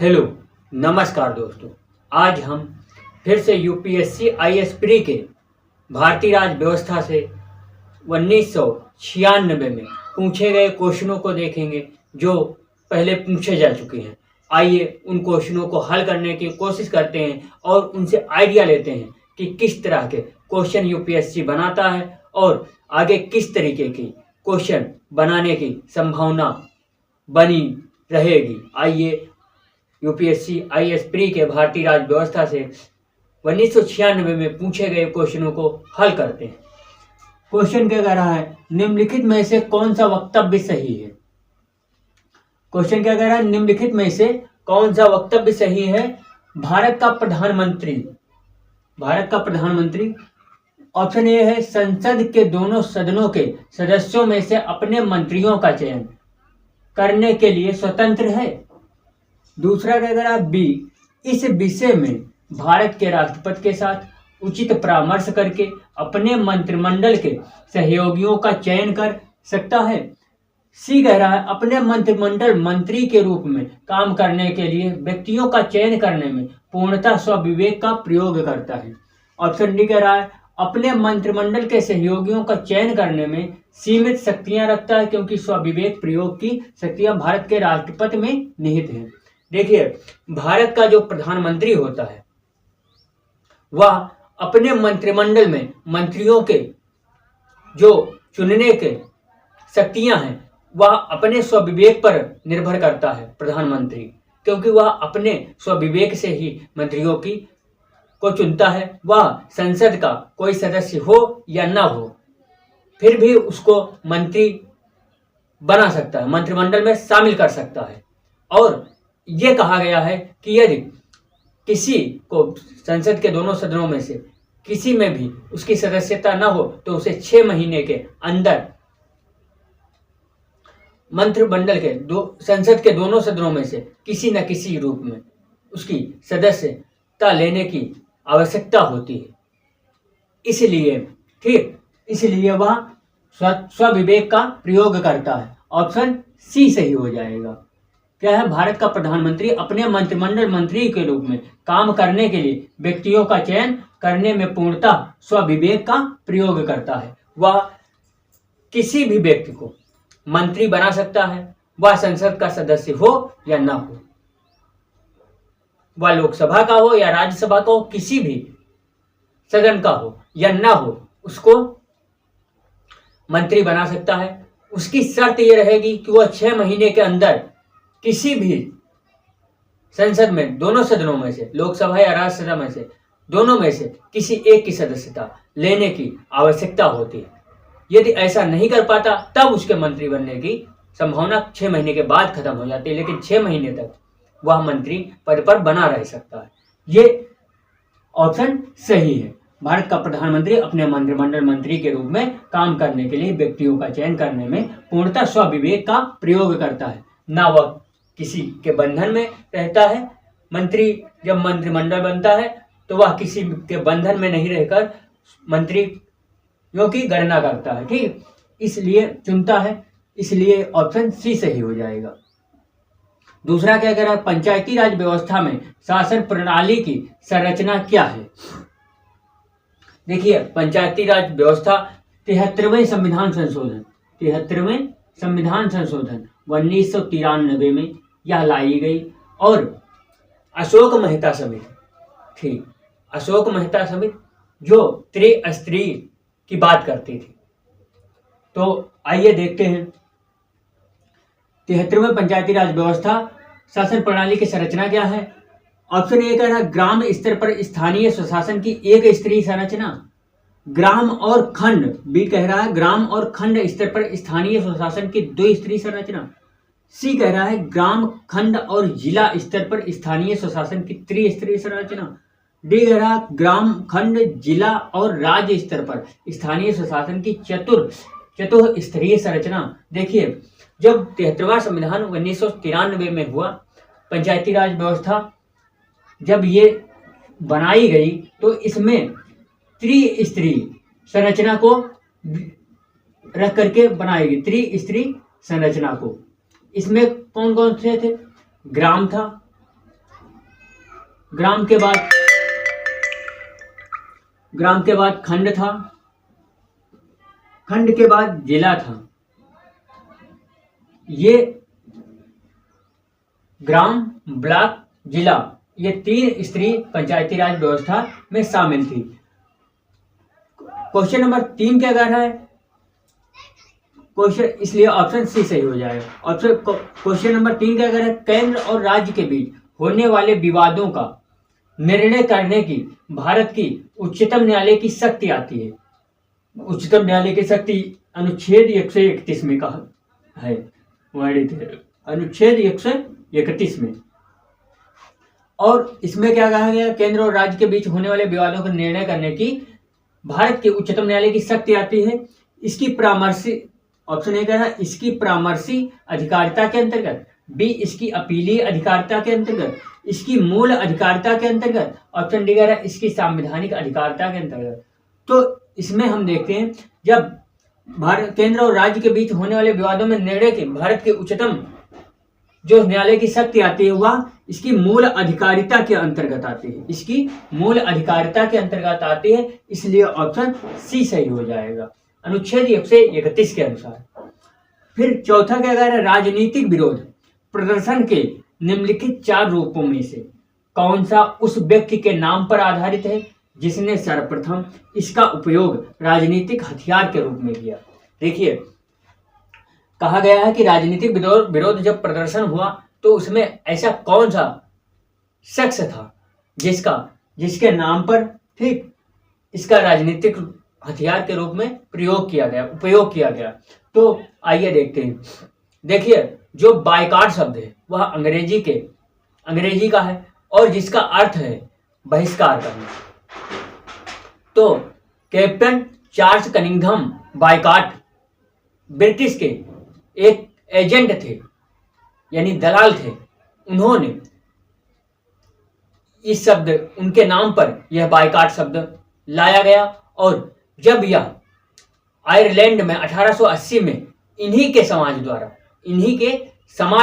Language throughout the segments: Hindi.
हेलो, नमस्कार दोस्तों। आज हम फिर से यूपीएससी आईएएस प्री के भारतीय राज्य व्यवस्था से 1996 में पूछे गए क्वेश्चनों को देखेंगे जो पहले पूछे जा चुके हैं। आइए उन क्वेश्चनों को हल करने की कोशिश करते हैं और उनसे आइडिया लेते हैं कि किस तरह के क्वेश्चन यूपीएससी बनाता है और आगे किस तरीके की क्वेश्चन बनाने की संभावना बनी रहेगी। आइए यूपीएससी आईएएस प्री के भारतीय राज्य व्यवस्था से 1996 में पूछे गए क्वेश्चनों को हल करते हैं। क्वेश्चन क्या कह रहा है, निम्नलिखित में से कौन सा वक्तव्य सही है। क्वेश्चन क्या कह रहा है, निम्नलिखित में से कौन सा वक्तव्य सही है। भारत का प्रधानमंत्री ऑप्शन ए है, संसद के दोनों सदनों के सदस्यों में से अपने मंत्रियों का चयन करने के लिए स्वतंत्र है। दूसरा क्या कह रहा है, बी, इस विषय में भारत के राष्ट्रपति के साथ उचित परामर्श करके अपने मंत्रिमंडल के सहयोगियों का चयन कर सकता है। सी कह रहा है, अपने मंत्रिमंडल मंत्री के रूप में काम करने के लिए व्यक्तियों का चयन करने में पूर्णतः स्वविवेक का प्रयोग करता है। ऑप्शन डी कह रहा है, अपने मंत्रिमंडल के सहयोगियों का चयन करने में सीमित शक्तियां रखता है क्योंकि स्वविवेक प्रयोग की शक्तियां भारत के राष्ट्रपति में निहित हैं। देखिए, भारत का जो प्रधानमंत्री होता है वह अपने मंत्रिमंडल में मंत्रियों के जो चुनने के शक्तियां हैं वह अपने स्वविवेक पर निर्भर करता है प्रधानमंत्री, क्योंकि वह अपने स्वविवेक से ही मंत्रियों को चुनता है। वह संसद का कोई सदस्य हो या ना हो फिर भी उसको मंत्री बना सकता है, मंत्रिमंडल में शामिल कर सकता है। और ये कहा गया है कि यदि किसी को संसद के दोनों सदनों में से किसी में भी उसकी सदस्यता न हो तो उसे 6 महीने के अंदर मंत्रिमंडल के संसद के दोनों सदनों में से किसी न किसी रूप में उसकी सदस्यता लेने की आवश्यकता होती है। इसलिए वह स्वविवेक का प्रयोग करता है। ऑप्शन सी सही हो जाएगा। क्या है, भारत का प्रधानमंत्री अपने मंत्रिमंडल मंत्री के रूप में काम करने के लिए व्यक्तियों का चयन करने में पूर्णतः स्वविवेक का प्रयोग करता है। वह किसी भी व्यक्ति को मंत्री बना सकता है, वह संसद का सदस्य हो या ना हो, वह लोकसभा का हो या राज्यसभा का हो, किसी भी सदन का हो या ना हो, उसको मंत्री बना सकता है। उसकी शर्त यह रहेगी कि वह 6 महीने के अंदर किसी भी संसद में दोनों सदनों में से, लोकसभा या राज्यसभा में से, दोनों में से किसी एक की सदस्यता लेने की आवश्यकता होती है। यदि ऐसा नहीं कर पाता तब उसके मंत्री बनने की संभावना 6 महीने के बाद खत्म हो जाती है, लेकिन 6 महीने तक वह मंत्री पद पर बना रह सकता है। ये ऑप्शन सही है। भारत का प्रधानमंत्री अपने मंत्रिमंडल मंत्री के रूप में काम करने के लिए व्यक्तियों का चयन करने में पूर्णतः स्वविवेक का प्रयोग करता है, ना वह किसी के बंधन में रहता है। मंत्री जब मंत्रिमंडल बनता है तो वह किसी के बंधन में नहीं रहकर मंत्रियों की गणना करता है, ठीक, इसलिए चुनता है। इसलिए ऑप्शन सी सही हो जाएगा। दूसरा क्या कह रहा है, पंचायती राज व्यवस्था में शासन प्रणाली की संरचना क्या है। देखिए, पंचायती राज व्यवस्था 73वें संविधान संशोधन 1993 में यह लाई गई और अशोक मेहता समिति जो त्रिस्तरीय की बात करती थी। तो आइए देखते हैं 73वें पंचायती राज व्यवस्था शासन प्रणाली की संरचना क्या है। ऑप्शन ए कह रहा है, ग्राम स्तर पर स्थानीय स्वशासन की एक स्तरीय संरचना। ग्राम और खंड, बी कह रहा है, ग्राम और खंड स्तर पर स्थानीय स्वशासन की 2 स्तरीय संरचना। सी कह रहा है, ग्राम, खंड और जिला स्तर पर स्थानीय स्वशासन की त्रिस्तरीय संरचना। डी कह रहा है, ग्राम, खंड, जिला और राज्य स्तर पर स्थानीय स्वशासन की चतुस्तरीय संरचना। देखिए, जब 73वां संविधान 1993 में हुआ, पंचायती राज व्यवस्था जब ये बनाई गई तो इसमें त्रिस्तरीय संरचना को रख करके बनाई गई, त्रिस्तरीय संरचना को। इसमें कौन कौन से थे, ग्राम था, ग्राम के बाद खंड था, खंड के बाद जिला था। ये ग्राम, ब्लॉक, जिला, ये 3 स्तरीय पंचायती राज व्यवस्था में शामिल थी। क्वेश्चन नंबर 3 क्या कह रहा है? क्वेश्चन, इसलिए ऑप्शन सी सही हो जाएगा। क्वेश्चन नंबर 3 क्या कह रहा है? केंद्र और राज्य के बीच होने वाले विवादों का निर्णय करने की भारत की उच्चतम न्यायालय की शक्ति आती है। उच्चतम न्यायालय की शक्ति अनुच्छेद 131 में कहा है, वर्णित है अनुच्छेद 131 में। और इसमें क्या कहा गया? केंद्र और राज्य के बीच होने वाले विवादों का निर्णय करने की भारत के उच्चतम न्यायालय की शक्ति आती है। इसकी परामर्शी, ऑप्शन ए कह रहा है, इसकी परामर्शी अधिकारिता के अंतर्गत, बी इसकी अपीलीय अधिकारिता के अंतर्गत, इसकी मूल अधिकारिता के अंतर्गत, ऑप्शन डी कह रहा है इसकी संवैधानिक अधिकारिता के अंतर्गत। तो इसमें हम देखते हैं, जब भारत केंद्र और राज्य के बीच होने वाले विवादों में निर्णय की भारत के उच्चतम जो न्यायालय की शक्ति आती है वह इसकी मूल अधिकारिता के अंतर्गत आती है। इसकी मूल अधिकारिता के अंतर्गत आती है, इसलिए ऑप्शन सी सही हो जाएगा अनुच्छेद 131 के अनुसार। फिर चौथा क्या कह रहा है? राजनीतिक विरोध प्रदर्शन के निम्नलिखित 4 रूपों में से कौन सा उस व्यक्ति के नाम पर आधारित है जिसने सर्वप्रथम इसका उपयोग राजनीतिक हथियार के रूप में किया? देखिए, कहा गया है कि राजनीतिक विरोध जब प्रदर्शन हुआ तो उसमें ऐसा कौन सा शख्स था जिसके नाम पर ठीक इसका राजनीतिक हथियार के रूप में उपयोग किया गया। तो आइए देखते हैं। देखिए, जो बायकॉट शब्द है वह अंग्रेजी का है और जिसका अर्थ है बहिष्कार करना। तो captain Charles Cunningham boycott British के एक एजेंट थे, यानी दलाल थे। उन्होंने इस शब्द, उनके नाम पर यह बायकॉट शब्द लाया गया और जब यह आयरलैंड में 1880 में इन्हीं के समाज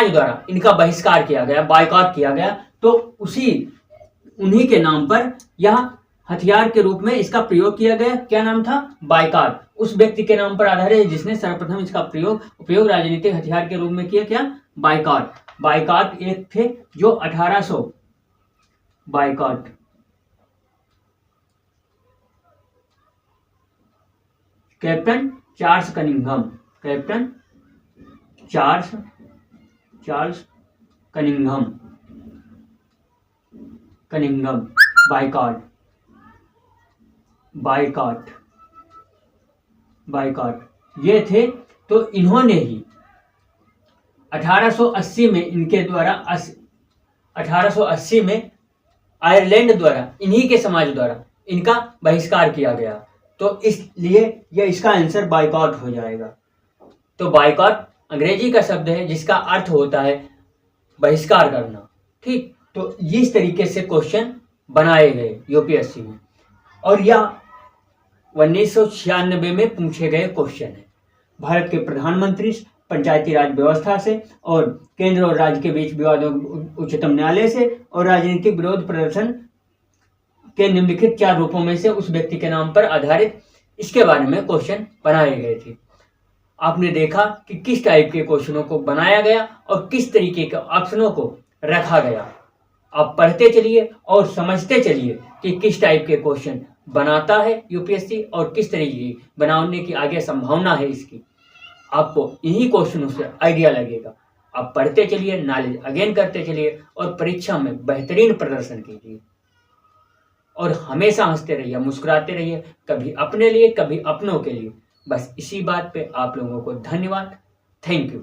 द्वारा इनका बहिष्कार किया गया, बायकॉट किया गया, तो उन्हीं के नाम पर यह हथियार के रूप में इसका प्रयोग किया गया। क्या नाम था? बायकॉट। उस व्यक्ति के नाम पर आधारित है जिसने सर्वप्रथम इसका उपयोग राजनीतिक हथियार के रूप में किया। क्या? बायकॉट एक थे जो 1800 boycott captain Charles Cunningham boycott ये थे। तो इन्होंने ही 1880 में इनके द्वारा 1880 में आयरलैंड द्वारा, इन्हीं के समाज द्वारा इनका बहिष्कार किया गया। तो इसलिए यह इसका आंसर बायकॉट हो जाएगा। तो बायकॉट अंग्रेजी का शब्द है जिसका अर्थ होता है बहिष्कार करना। ठीक, तो इस तरीके से क्वेश्चन बनाए गए यूपीएससी में और यह 1996 में पूछे गए क्वेश्चन है। भारत के प्रधानमंत्री पंचायती राज व्यवस्था से और केंद्र और राज्य के बीच विवादों उच्चतम न्यायालय से और राजनीतिक विरोध प्रदर्शन के निम्नलिखित 4 रूपों में से उस व्यक्ति के नाम पर आधारित इसके बारे में क्वेश्चन बनाए गए थे। आपने देखा कि किस टाइप के क्वेश्चनों को बनाया गया और किस तरीके के ऑप्शनों को रखा गया। आप पढ़ते चलिए और समझते चलिए कि किस टाइप के क्वेश्चन बनाता है यूपीएससी और किस तरीके की बनाने की आगे संभावना है इसकी। आपको इन्हीं क्वेश्चनों से आइडिया लगेगा। आप पढ़ते चलिए, नॉलेज अगेन करते चलिए और परीक्षा में बेहतरीन प्रदर्शन कीजिए और हमेशा हंसते रहिए, मुस्कुराते रहिए, कभी अपने लिए कभी अपनों के लिए। बस इसी बात पे आप लोगों को धन्यवाद। Thank you.